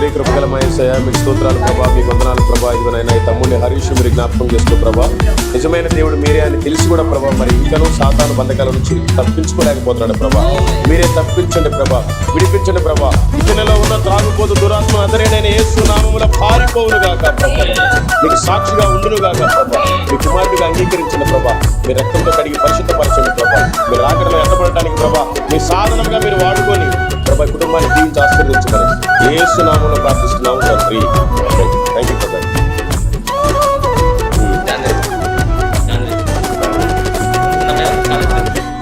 తండ్రి, కృపగల మహేశయ్య, మీకు స్తోత్రాలు ప్రభా, మీకు వందనాలు ప్రభా. ఇదిగోనైనా ఈ తమ్ముడిని హరీష్ మీరు జ్ఞాపకం చేస్తూ ప్రభా, నిజమైన దేవుడు మీరే అని తెలిసి కూడా ప్రభా, మరి ఇంకనూ సాతాను బంధకాల నుంచి తప్పించుకోలేకపోతున్నాడు ప్రభా. మీరే తప్పించండి ప్రభా, విడిపించండి ప్రభా. ఇతనిలో ఉన్న త్రాగుపోతు దురాత్మ అతనేనైనా యేసు నామములో పారిపోవును గాక ప్రభా, మీకు సాక్షిగా ఉండును గాక ప్రభా. మీ కుమారుడిగా అంగీకరించిన ప్రభా, మీ రక్తంతో కడిగి పరిశుద్ధపరచండి ప్రభా. మీరు రాకడలో ఎత్తపడటానికి ప్రభా, మీ సాధనంగా మీరు వాడుకొని ప్రభా కుటుంబాన్ని దీవించి ఆశీర్వదించమని యేసు నామములో ప్రార్థిస్తున్నాము తండ్రి. థ్యాంక్ యూ ప్రభా.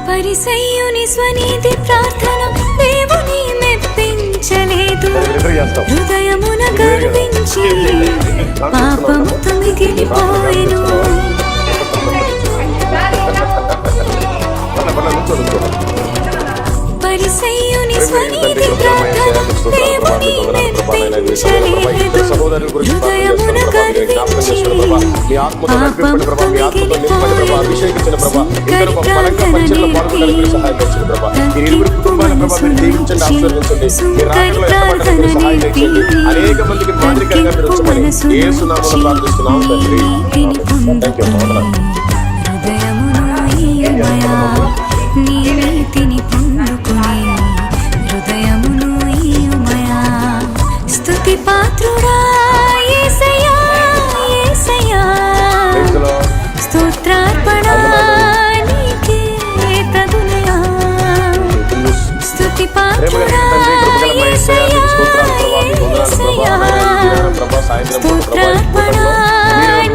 పరిసయ్యుని స్వనీతి ప్రార్థన దేవుని మెప్పించలేదు, హృదయమున గర్వించి పాపముతో మిగిలిపోయెను. పరిసయ్యుని స్వనీతి ప్రార్థన దేవుని మెప్పించలేదు, హృదయమున గర్వించి పాపముతో అనేక మందికి మాదిరికరంగా మీరు వచ్చమని యేసు నామములో ప్రార్థిస్తున్నాము తండ్రి. నీ నీతిని పొందుకుని హృదయమును ఈయుమయా. స్తుతి పాత్రుడా యేసయ్యా, యేసయ్యా, స్తోత్రార్పణ నీకే తగునయా. స్తుతి పాత్రుడా యేసయ్యా, యేసయ్యా, స్తోత్రార్పణ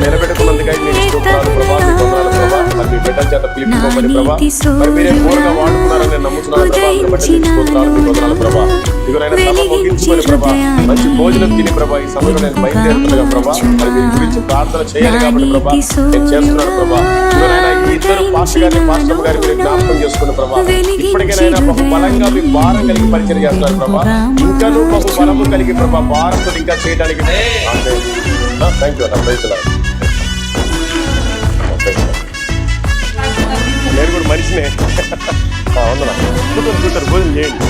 నిలబెట్టుకున్నందుకై మీకు స్తోత్రాలు ప్రభా, మీకు వందనాలు ప్రభా. మీ బిడ్డల చేత పిలిపించుకోమని ప్రభా, మరి మీరే పూర్ణంగా వాడుకున్నారని నేను నమ్ముతున్నాను ప్రభా. అందుని బట్టి మీకు స్తోత్రాలు, మీకు వందనాలు ప్రభా. ఇదిగోనైనా సభ ముగించుకొని ప్రభా, మంచి భోజనం తిని ప్రభా, ఈ సమయంలో నేను బయలుదేరుతున్నాగా ప్రభా, మరి మీ గురించి ప్రార్థన చేయాలి కాబట్టి ప్రభా నేను చేస్తున్నాను ప్రభా. ఇదిగోనైనా ఈ ఇద్దరు పాస్టర్ గారిని పాస్టర్ గారిని మీరు జ్ఞాపకం చేసుకున్న ప్రభా, ఇప్పటికైనా బహు బలంగా మీ భారం కలిగి పరిచయం చేస్తున్నారు ప్రభా. ఇంకాను బహు బలము కలిగి ప్రభా భారంతో ఇంకా చేయడానికి థ్యాంక్ యూ అన్న. Praise Lord. నేను కూడా మనిషినే. వందనా కూతురు భోజనం చేయండి.